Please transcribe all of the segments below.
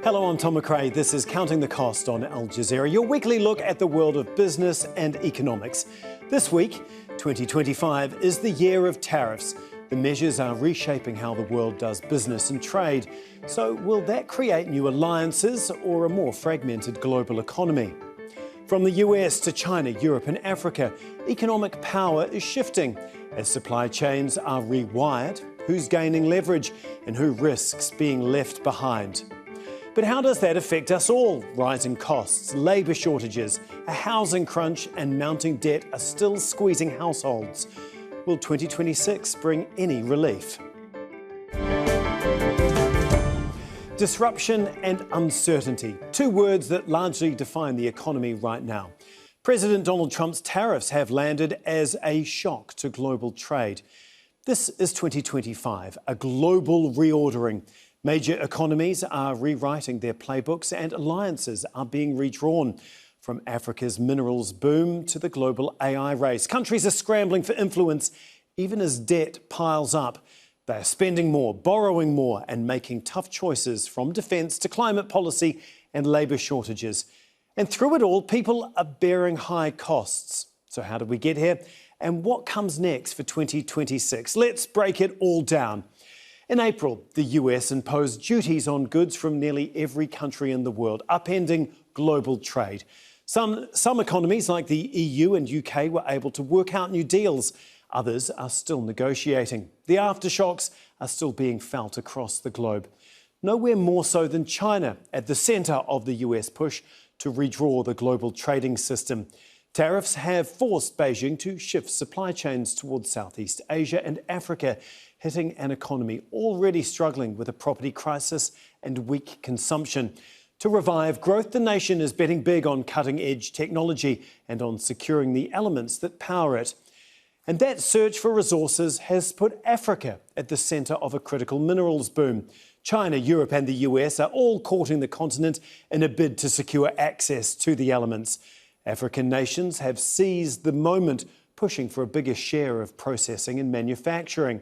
Hello, I'm Tom McRae. This is Counting the Cost on Al Jazeera, your weekly look at the world of business and economics. This week, 2025 is the year of tariffs. The measures are reshaping how the world does business and trade. So will that create new alliances or a more fragmented global economy? From the US to China, Europe and Africa, economic power is shifting. As supply chains are rewired, who's gaining leverage and who risks being left behind? But how does that affect us all? Rising costs, labour shortages, a housing crunch and mounting debt are still squeezing households. Will 2026 bring any relief? Disruption and uncertainty, two words that largely define the economy right now. President Donald Trump's tariffs have landed as a shock to global trade. This is 2025, a global reordering. Major economies are rewriting their playbooks and alliances are being redrawn. From Africa's minerals boom to the global AI race, countries are scrambling for influence even as debt piles up. They are spending more, borrowing more and making tough choices from defence to climate policy and labour shortages. And through it all, people are bearing high costs. So how did we get here? And what comes next for 2026? Let's break it all down. In April, the US imposed duties on goods from nearly every country in the world, upending global trade. Some economies, like the EU and UK, were able to work out new deals. Others are still negotiating. The aftershocks are still being felt across the globe. Nowhere more so than China, at the centre of the US push to redraw the global trading system. Tariffs have forced Beijing to shift supply chains towards Southeast Asia and Africa, hitting an economy already struggling with a property crisis and weak consumption. To revive growth, the nation is betting big on cutting-edge technology and on securing the elements that power it. And that search for resources has put Africa at the centre of a critical minerals boom. China, Europe and the US are all courting the continent in a bid to secure access to the elements. African nations have seized the moment, pushing for a bigger share of processing and manufacturing.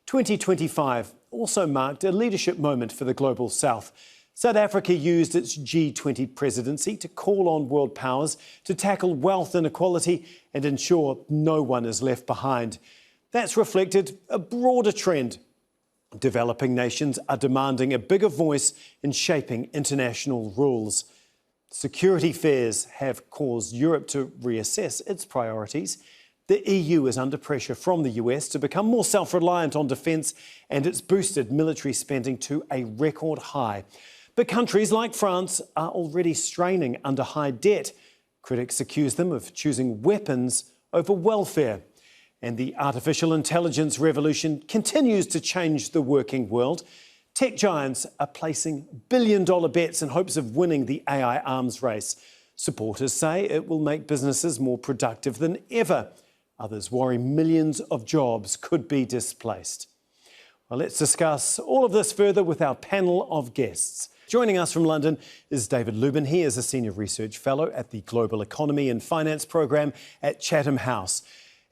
2025 also marked a leadership moment for the Global South. South Africa used its G20 presidency to call on world powers to tackle wealth inequality and ensure no one is left behind. That's reflected a broader trend. Developing nations are demanding a bigger voice in shaping international rules. Security fears have caused Europe to reassess its priorities. The EU is under pressure from the US to become more self-reliant on defence, and it's boosted military spending to a record high. But countries like France are already straining under high debt. Critics accuse them of choosing weapons over welfare. And the artificial intelligence revolution continues to change the working world. Tech giants are placing billion-dollar bets in hopes of winning the AI arms race. Supporters say it will make businesses more productive than ever. Others worry millions of jobs could be displaced. Well, let's discuss all of this further with our panel of guests. Joining us from London is David Lubin. He is a Senior Research Fellow at the Global Economy and Finance Programme at Chatham House.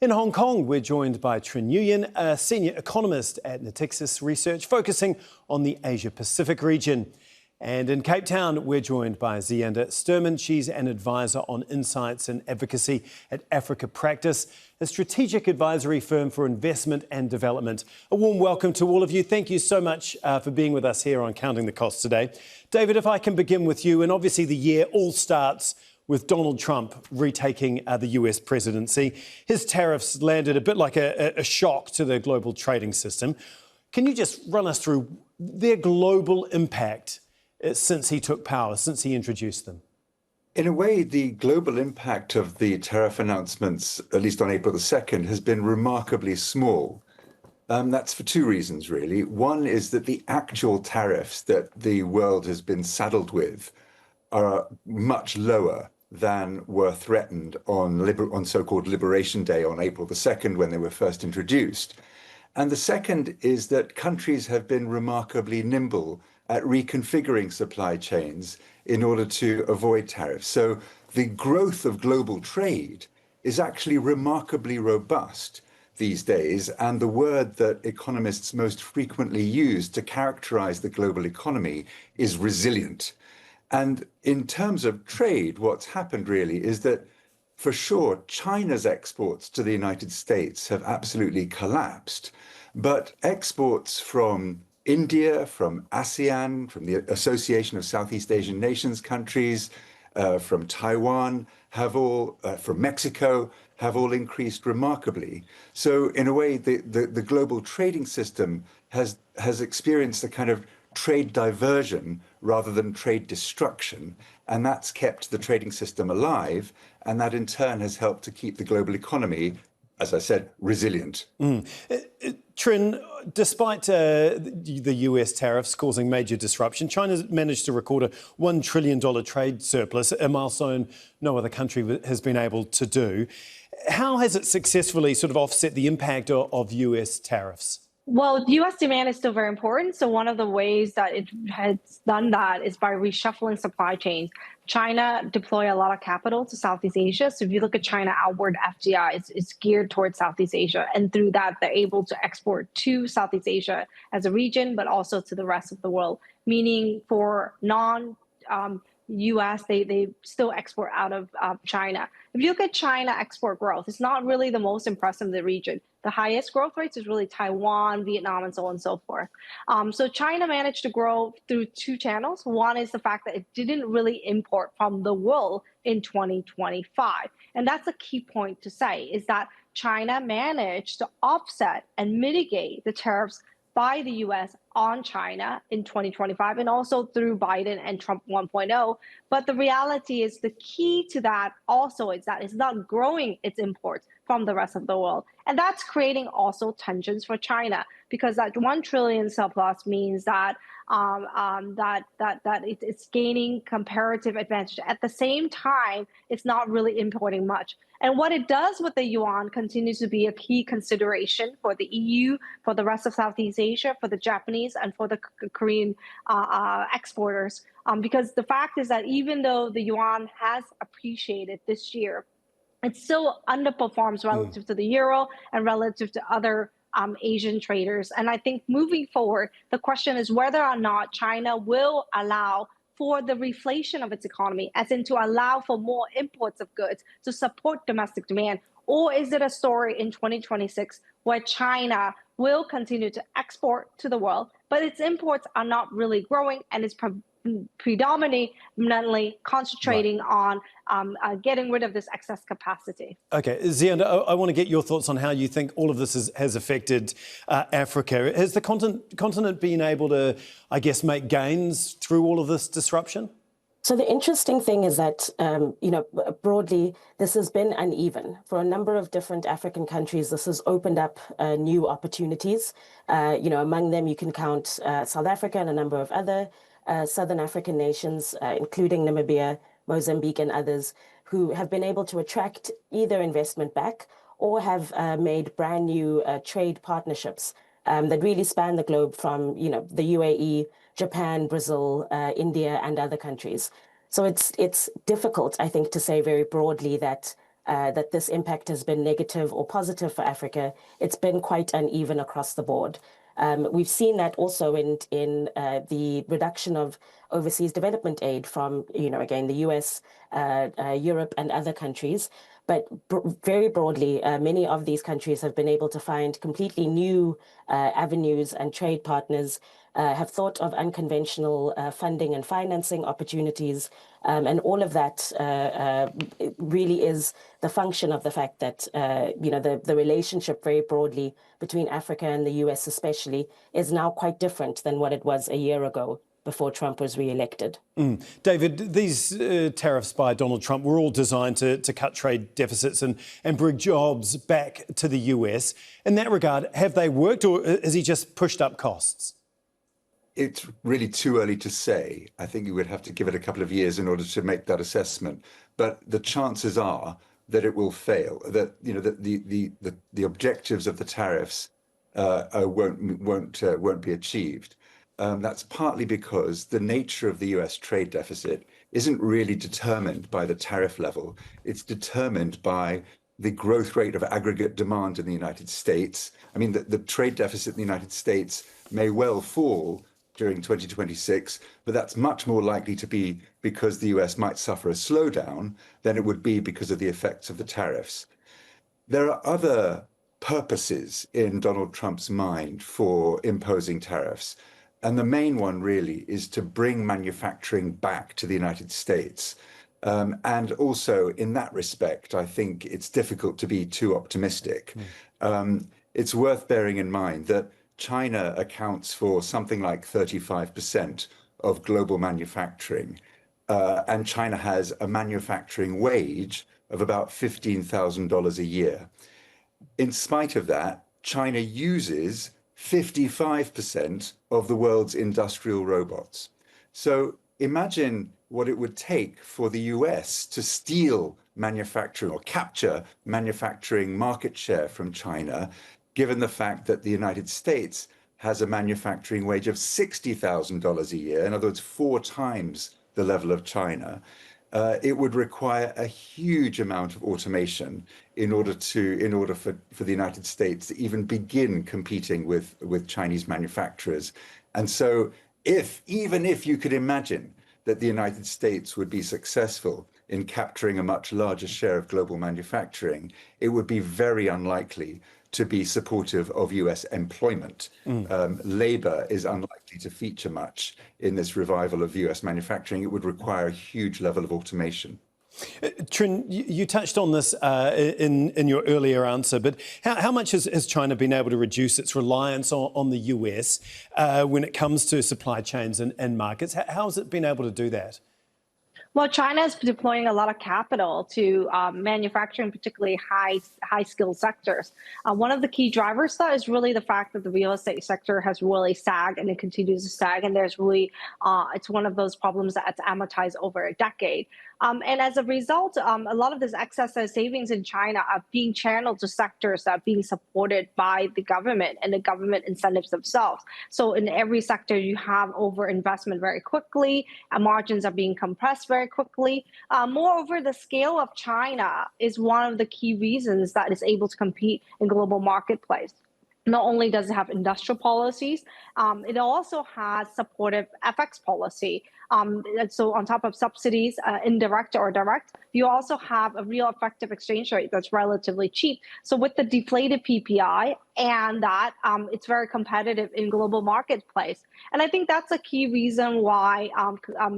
In Hong Kong, we're joined by Trinh Nguyen, a Senior Economist at Natixis Research, focusing on the Asia-Pacific region. And in Cape Town, we're joined by Zeanda Sturman. She's an advisor on insights and advocacy at Africa Practice, a strategic advisory firm for investment and development. A warm welcome to all of you. Thank you so much for being with us here on Counting the Cost today. David, if I can begin with you, and obviously the year all starts with Donald Trump retaking the US presidency. His tariffs landed a bit like a shock to the global trading system. Can you just run us through their global impact since he took power, since he introduced them? In a way, the global impact of the tariff announcements, at least on April the 2nd, has been remarkably small. That's for two reasons, really. One is that the actual tariffs that the world has been saddled with are much lower than were threatened on so-called Liberation Day on April the 2nd, when they were first introduced. And the second is that countries have been remarkably nimble at reconfiguring supply chains in order to avoid tariffs. So the growth of global trade is actually remarkably robust. these days, and the word that economists most frequently use to characterize the global economy is resilient. And in terms of trade, what's happened really is that, for sure, China's exports to the United States have absolutely collapsed, but exports from India, from ASEAN, from the Association of Southeast Asian Nations countries, from Taiwan, from Mexico, have all increased remarkably. So in a way, the global trading system has experienced a kind of trade diversion rather than trade destruction. And that's kept the trading system alive. And that in turn has helped to keep the global economy, as I said, resilient. Trin, despite the US tariffs causing major disruption, China's managed to record a $1 trillion trade surplus, a milestone no other country has been able to do. How has it successfully sort of offset the impact of US tariffs? Well, US demand is still very important. So one of the ways that it has done that is by reshuffling supply chains. China deploy a lot of capital to Southeast Asia. So if you look at China outward FDI, it's geared towards Southeast Asia. And through that, they're able to export to Southeast Asia as a region, but also to the rest of the world. Meaning for US, they still export out of China. If you look at China export growth, it's not really the most impressive in the region. The highest growth rates is really Taiwan, Vietnam, and so on and so forth. So China managed to grow through two channels. One is the fact that it didn't really import from the world in 2025. And that's a key point to say, is that China managed to offset and mitigate the tariffs by the US on China in 2025 and also through Biden and Trump 1.0. But the reality is the key to that also is that it's not growing its imports from the rest of the world. And that's creating also tensions for China because that 1 trillion surplus means that it's gaining comparative advantage. At the same time, it's not really importing much. And what it does with the yuan continues to be a key consideration for the EU, for the rest of Southeast Asia, for the Japanese, and for the Korean exporters. Because the fact is that even though the yuan has appreciated this year, it still underperforms relative to the euro and relative to other Asian traders. And I think moving forward, the question is whether or not China will allow for the reflation of its economy, as in to allow for more imports of goods to support domestic demand? Or is it a story in 2026 where China will continue to export to the world, but its imports are not really growing and is predominantly concentrating on getting rid of this excess capacity? Okay, Zian, I want to get your thoughts on how you think all of this has affected Africa. Has the continent been able to, I guess, make gains through all of this disruption? So the interesting thing is that, broadly, this has been uneven. For a number of different African countries, this has opened up new opportunities. Among them, you can count South Africa and a number of other Southern African nations, including Namibia, Mozambique, and others, who have been able to attract either investment back or have made brand new trade partnerships that really span the globe from, the UAE, Japan, Brazil, India, and other countries. So it's difficult, I think, to say very broadly that this impact has been negative or positive for Africa. It's been quite uneven across the board. We've seen that also in the reduction of overseas development aid from, again, the US, Europe, and other countries. But very broadly, many of these countries have been able to find completely new avenues and trade partners, have thought of unconventional funding and financing opportunities. And all of that really is the function of the fact that, the relationship very broadly between Africa and the US especially is now quite different than what it was a year ago before Trump was re-elected. David, these tariffs by Donald Trump were all designed to cut trade deficits and bring jobs back to the US. In that regard, have they worked, or has he just pushed up costs? It's really too early to say. I think you would have to give it a couple of years in order to make that assessment. But the chances are that it will fail. That the objectives of the tariffs won't be achieved. That's partly because the nature of the US trade deficit isn't really determined by the tariff level. It's determined by the growth rate of aggregate demand in the United States. I mean, the trade deficit in the United States may well fall during 2026, but that's much more likely to be because the US might suffer a slowdown than it would be because of the effects of the tariffs. There are other purposes in Donald Trump's mind for imposing tariffs. And the main one really is to bring manufacturing back to the United States. And also in that respect, I think it's difficult to be too optimistic. It's worth bearing in mind that China accounts for something like 35% of global manufacturing. And China has a manufacturing wage of about $15,000 a year. In spite of that, China uses 55% of the world's industrial robots. So imagine what it would take for the US to steal manufacturing or capture manufacturing market share from China, given the fact that the United States has a manufacturing wage of $60,000 a year, in other words, 4 times the level of China. It would require a huge amount of automation in order for the United States to even begin competing with Chinese manufacturers. And so even if you could imagine that the United States would be successful in capturing a much larger share of global manufacturing, it would be very unlikely to be supportive of US employment. Labor is unlikely to feature much in this revival of US manufacturing. It would require a huge level of automation. Trin, you touched on this in your earlier answer, but how much has China been able to reduce its reliance on the US when it comes to supply chains and markets? How has it been able to do that? Well, China is deploying a lot of capital to manufacturing, particularly high-skilled sectors. One of the key drivers, though, is really the fact that the real estate sector has really sagged and it continues to sag. And there's really, it's one of those problems that's amortized over a decade. And as a result, a lot of this excess savings in China are being channeled to sectors that are being supported by the government and the government incentives themselves. So in every sector, you have overinvestment very quickly, and margins are being compressed very quickly. Moreover, the scale of China is one of the key reasons that it's able to compete in global marketplace. Not only does it have industrial policies, it also has supportive FX policy. So on top of subsidies, indirect or direct, you also have a real effective exchange rate that's relatively cheap. So with the deflated PPI and that, it's very competitive in global marketplace. And I think that's a key reason why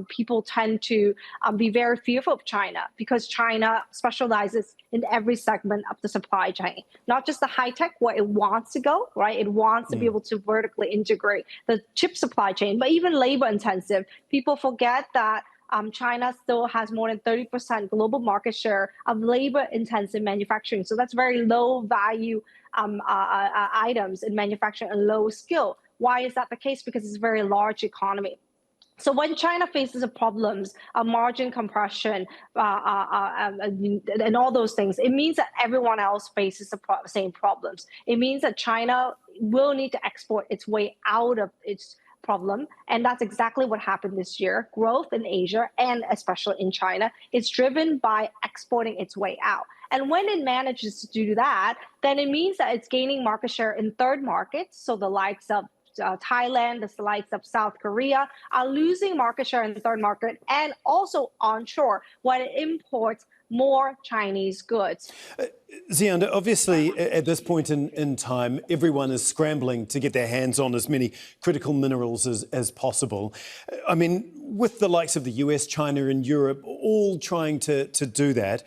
people tend to be very fearful of China, because China specializes in every segment of the supply chain, not just the high tech where it wants to go, right? It wants to be able to vertically integrate the chip supply chain, but even labor intensive. People forget that China still has more than 30% global market share of labor intensive manufacturing. So that's very low value items in manufacturing and low skill. Why is that the case? Because it's a very large economy. So when China faces problems, margin compression, and all those things, it means that everyone else faces the same problems. It means that China will need to export its way out of its problem. And that's exactly what happened this year. Growth in Asia, and especially in China, is driven by exporting its way out. And when it manages to do that, then it means that it's gaining market share in third markets. So the likes of Thailand, the likes of South Korea are losing market share in the third market, and also onshore when it imports more Chinese goods. Xian, obviously at this point in time, everyone is scrambling to get their hands on as many critical minerals as possible. I mean, with the likes of the US, China and Europe all trying to do that,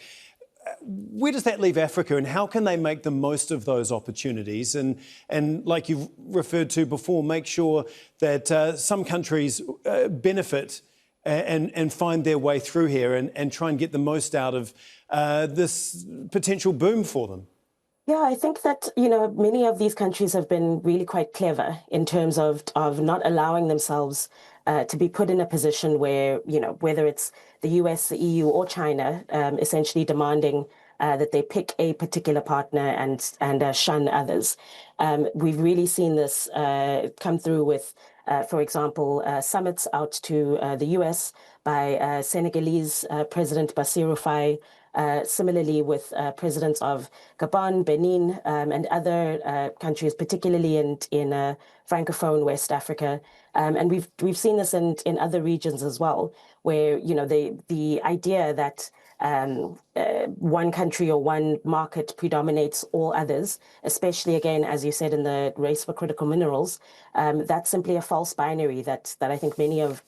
where does that leave Africa, and how can they make the most of those opportunities? And like you've referred to before, make sure that some countries benefit and find their way through here and try and get the most out of this potential boom for them? Yeah, I think that, many of these countries have been really quite clever in terms of not allowing themselves to be put in a position where, whether it's the US, the EU or China, essentially demanding that they pick a particular partner and shun others. We've really seen this come through with, for example, summits out to the US by Senegalese President Bassirou Faye, Similarly with presidents of Gabon, Benin, and other countries, particularly in Francophone West Africa. And we've seen this in other regions as well, where, you know, the idea that one country or one market predominates all others, especially, again, as you said, in the race for critical minerals, that's simply a false binary that I think many of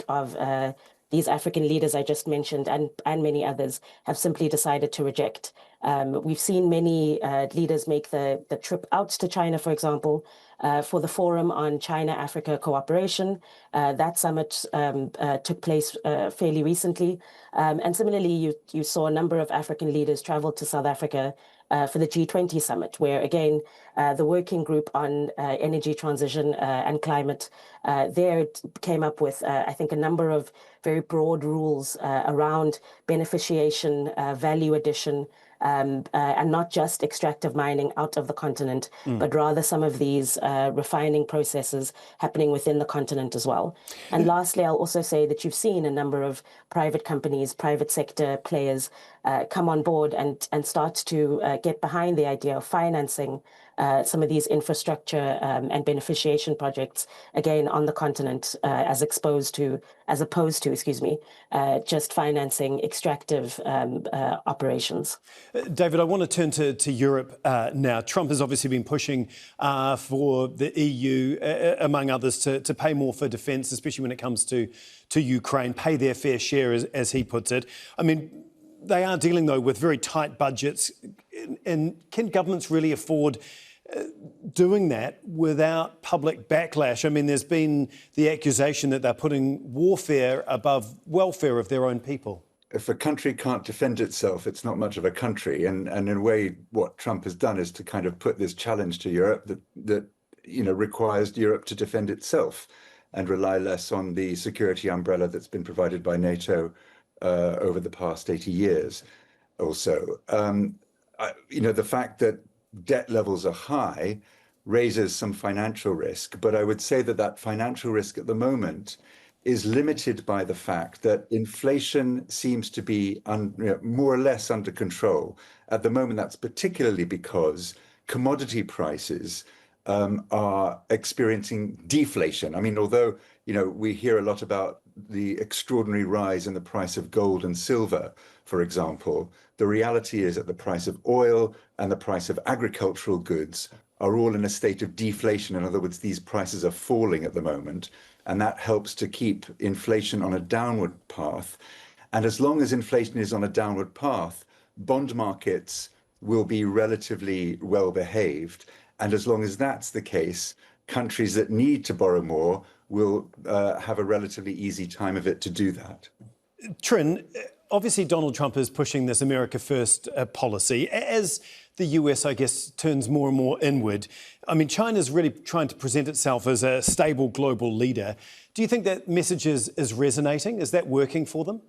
these African leaders I just mentioned and many others have simply decided to reject. We've seen many leaders make the trip out to China, for example, for the Forum on China-Africa Cooperation. That summit took place fairly recently. And similarly, you saw a number of African leaders travel to South Africa for the G20 summit, where, again, the working group on energy transition and climate there came up with, I think, a number of very broad rules around beneficiation, value addition, and not just extractive mining out of the continent, but rather some of these refining processes happening within the continent as well. And lastly, I'll also say that you've seen a number of private companies, private sector players come on board and start to get behind the idea of financing some of these infrastructure and beneficiation projects, again, on the continent, as opposed to, just financing extractive operations. David, I want to turn to Europe now. Trump has obviously been pushing for the EU, among others, to pay more for defence, especially when it comes to Ukraine, pay their fair share, as he puts it. I mean, they are dealing, though, with very tight budgets. And can governments really afford doing that without public backlash? I mean, there's been the accusation that they're putting warfare above welfare of their own people. If a country can't defend itself, it's not much of a country. And in a way, what Trump has done is to kind of put this challenge to Europe that requires Europe to defend itself and rely less on the security umbrella that's been provided by NATO over the past 80 years or so. The fact that debt levels are high raises some financial risk, but I would say that financial risk at the moment is limited by the fact that inflation seems to be more or less under control. At the moment, that's particularly because commodity prices are experiencing deflation. I mean, although, we hear a lot about the extraordinary rise in the price of gold and silver, for example, the reality is that the price of oil and the price of agricultural goods are all in a state of deflation. In other words, these prices are falling at the moment, and that helps to keep inflation on a downward path. And as long as inflation is on a downward path, bond markets will be relatively well behaved. And as long as that's the case, countries that need to borrow more will have a relatively easy time of it to do that. Trin, obviously Donald Trump is pushing this America First policy. As the US, I guess, turns more and more inward, I mean, China's really trying to present itself as a stable global leader. Do you think that message is resonating? Is that working for them?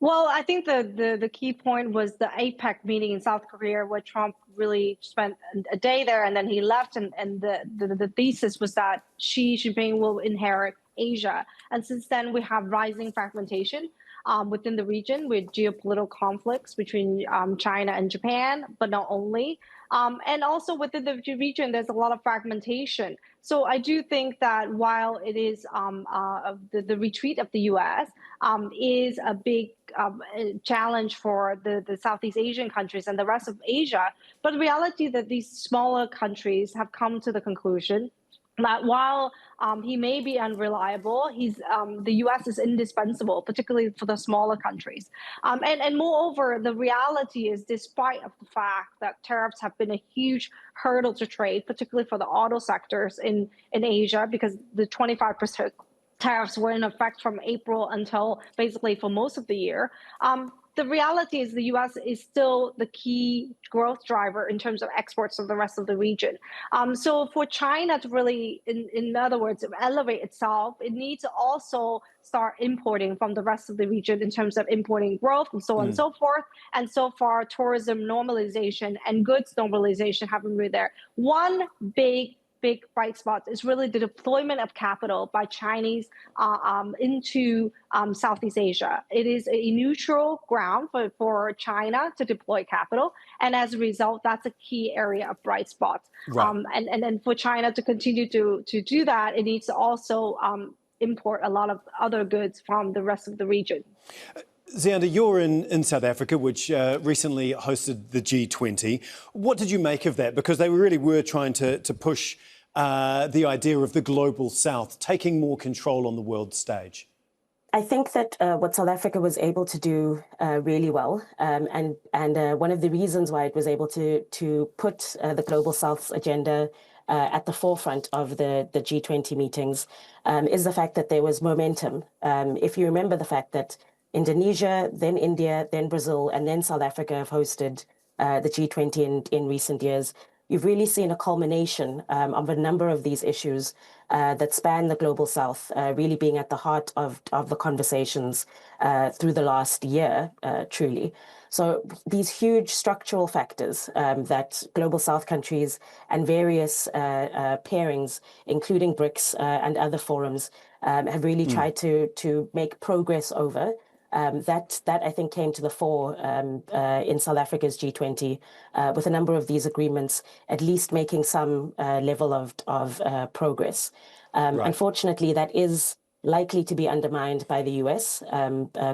Well, I think the key point was the APEC meeting in South Korea, where Trump really spent a day there and then he left. And the thesis was that Xi Jinping will inherit Asia. And since then, we have rising fragmentation within the region with geopolitical conflicts between China and Japan, but not only. And also within the region, there's a lot of fragmentation. So I do think that while it is the retreat of the U.S. Is a big challenge for the Southeast Asian countries and the rest of Asia, but the reality that these smaller countries have come to the conclusion that while he may be unreliable, the U.S. is indispensable, particularly for the smaller countries. And moreover, the reality is, despite of the fact that tariffs have been a huge hurdle to trade, particularly for the auto sectors in Asia, because the 25% tariffs were in effect from April until basically for most of the year. The reality is the U.S. is still the key growth driver in terms of exports of the rest of the region. So for China to really, in other words, elevate itself, it needs to also start importing from the rest of the region in terms of importing growth and so on and so forth. And so far, tourism normalization and goods normalization haven't been there. One big big bright spots is really the deployment of capital by Chinese into Southeast Asia. It is a neutral ground for China to deploy capital, and as a result, that's a key area of bright spots. Right. And then for China to continue to do that, it needs to also import a lot of other goods from the rest of the region. Zianda, you're in South Africa, which recently hosted the G20. What did you make of that? Because they really were trying to push the idea of the global South taking more control on the world stage. I think that what South Africa was able to do really well, and one of the reasons why it was able to put the Global South's agenda at the forefront of the G20 meetings is the fact that there was momentum. If you remember the fact that Indonesia, then India, then Brazil, and then South Africa have hosted the G20 in recent years, you've really seen a culmination of a number of these issues that span the Global South, really being at the heart of the conversations through the last year, truly. So these huge structural factors that Global South countries and various pairings, including BRICS and other forums, have really tried to make progress over. That I think came to the fore in South Africa's G20 with a number of these agreements at least making some level of progress. Right. Unfortunately, that is likely to be undermined by the US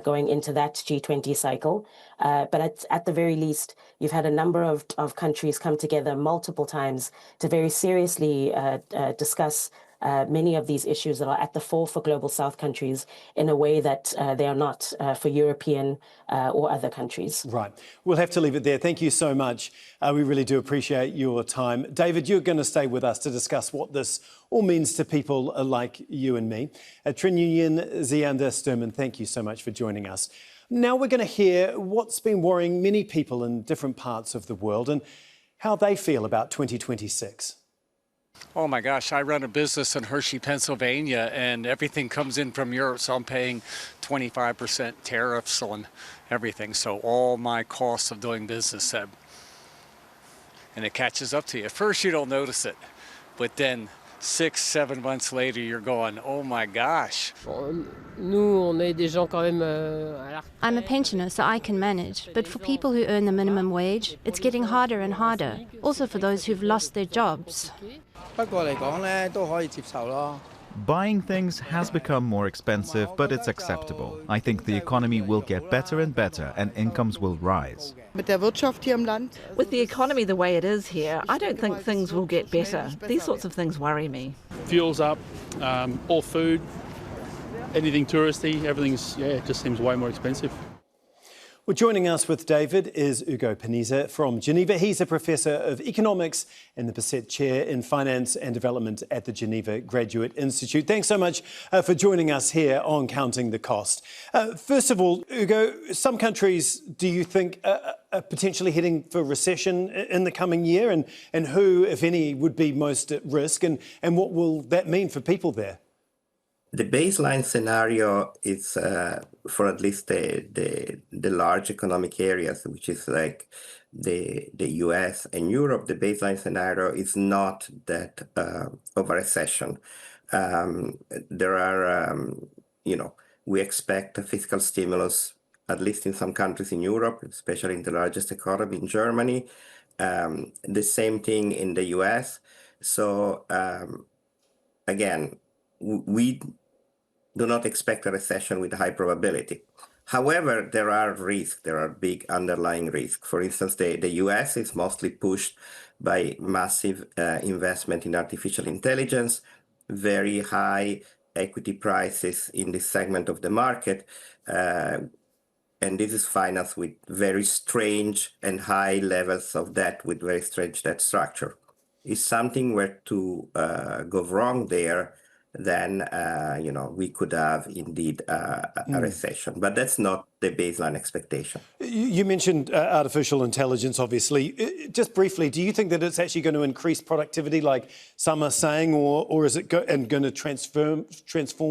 going into that G20 cycle. But at the very least, you've had a number of countries come together multiple times to very seriously discuss many of these issues that are at the fore for Global South countries in a way that they are not for European or other countries. Right. We'll have to leave it there. Thank you so much. We really do appreciate your time. David, you're going to stay with us to discuss what this all means to people like you and me. Trinyunyin Zianda Sturman, thank you so much for joining us. Now we're going to hear what's been worrying many people in different parts of the world and how they feel about 2026. Oh my gosh, I run a business in Hershey, Pennsylvania, and everything comes in from Europe, so I'm paying 25% tariffs on everything. So all my costs of doing business, and it catches up to you. At first you don't notice it, but then 6-7 months later you're going, oh my gosh. I'm a pensioner, so I can manage. But for people who earn the minimum wage, it's getting harder and harder. Also for those who've lost their jobs. Buying things has become more expensive, but it's acceptable. I think the economy will get better and better and incomes will rise. With the economy the way it is here, I don't think things will get better. These sorts of things worry me. Fuel's up, all food, anything touristy, everything's, it just seems way more expensive. Well, joining us with David is Ugo Paniza from Geneva. He's a professor of economics and the Bissett Chair in Finance and Development at the Geneva Graduate Institute. Thanks so much for joining us here on Counting the Cost. First of all, Ugo, some countries, do you think, are potentially heading for recession in the coming year? And who, if any, would be most at risk? And what will that mean for people there? The baseline scenario is for at least the large economic areas, which is like the US and Europe. The baseline scenario is not that of a recession. There are, we expect a fiscal stimulus, at least in some countries in Europe, especially in the largest economy in Germany. The same thing in the US. So again, we do not expect a recession with high probability. However, there are risks, there are big underlying risks. For instance, the US is mostly pushed by massive investment in artificial intelligence, very high equity prices in this segment of the market, and this is financed with very strange and high levels of debt with very strange debt structure. If something were to go wrong there, then we could have indeed a recession. But that's not the baseline expectation. You mentioned artificial intelligence, obviously. Just briefly, do you think that it's actually going to increase productivity like some are saying, or is it going to transform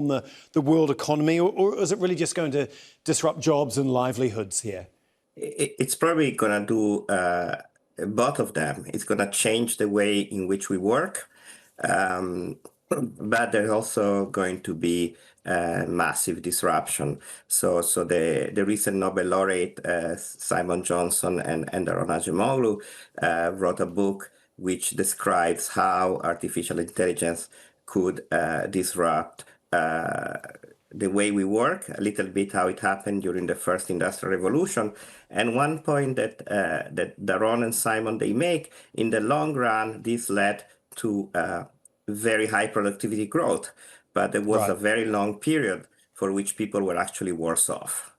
the world economy, or is it really just going to disrupt jobs and livelihoods here? It's probably going to do both of them. It's going to change the way in which we work. But there's also going to be massive disruption. So the recent Nobel laureate Simon Johnson and Daron Acemoglu wrote a book which describes how artificial intelligence could disrupt the way we work, a little bit how it happened during the first industrial revolution. And one point that Daron and Simon, they make, in the long run, this led to very high productivity growth, but there was a very long period for which people were actually worse off.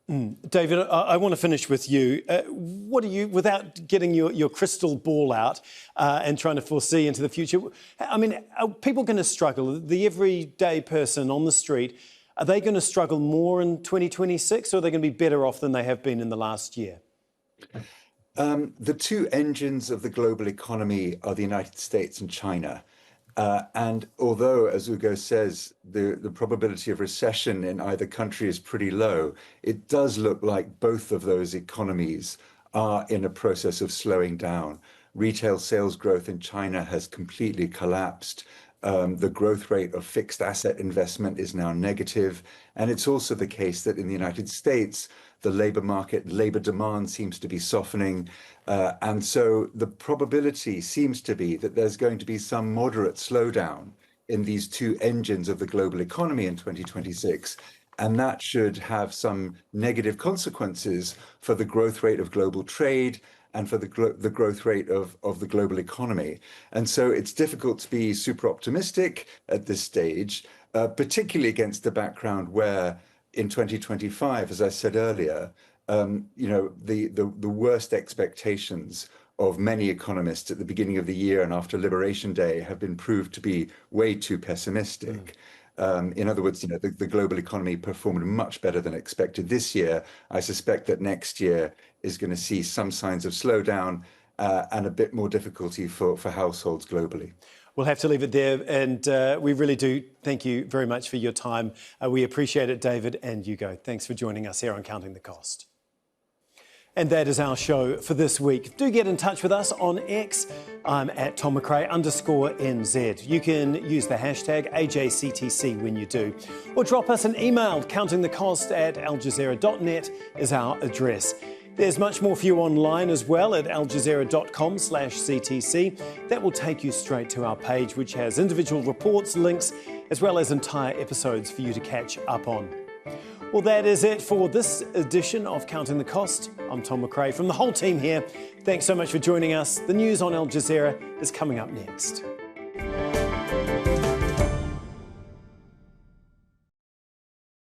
David, I want to finish with you. What do you, without getting your crystal ball out and trying to foresee into the future, I mean, are people going to struggle? The everyday person on the street, are they going to struggle more in 2026, or are they going to be better off than they have been in the last year? The two engines of the global economy are the United States and China. And although, as Ugo says, the probability of recession in either country is pretty low, it does look like both of those economies are in a process of slowing down. Retail sales growth in China has completely collapsed. The growth rate of fixed asset investment is now negative. And it's also the case that in the United States, the labor market, labor demand seems to be softening. And so the probability seems to be that there's going to be some moderate slowdown in these two engines of the global economy in 2026. And that should have some negative consequences for the growth rate of global trade and for the growth rate of the global economy. And so it's difficult to be super optimistic at this stage, particularly against the background where in 2025, as I said earlier, the worst expectations of many economists at the beginning of the year and after Liberation Day have been proved to be way too pessimistic. In other words, the global economy performed much better than expected this year. I suspect that next year is going to see some signs of slowdown and a bit more difficulty for households globally. We'll have to leave it there, and we really do thank you very much for your time. We appreciate it, David and Hugo. Thanks for joining us here on Counting the Cost. And that is our show for this week. Do get in touch with us on X. I'm at @TomMcRae_NZ. You can use the hashtag AJCTC when you do. Or drop us an email. countingthecost@aljazeera.net is our address. There's much more for you online as well at aljazeera.com/CTC. That will take you straight to our page, which has individual reports, links, as well as entire episodes for you to catch up on. Well, that is it for this edition of Counting the Cost. I'm Tom McRae from the whole team here. Thanks so much for joining us. The news on Al Jazeera is coming up next.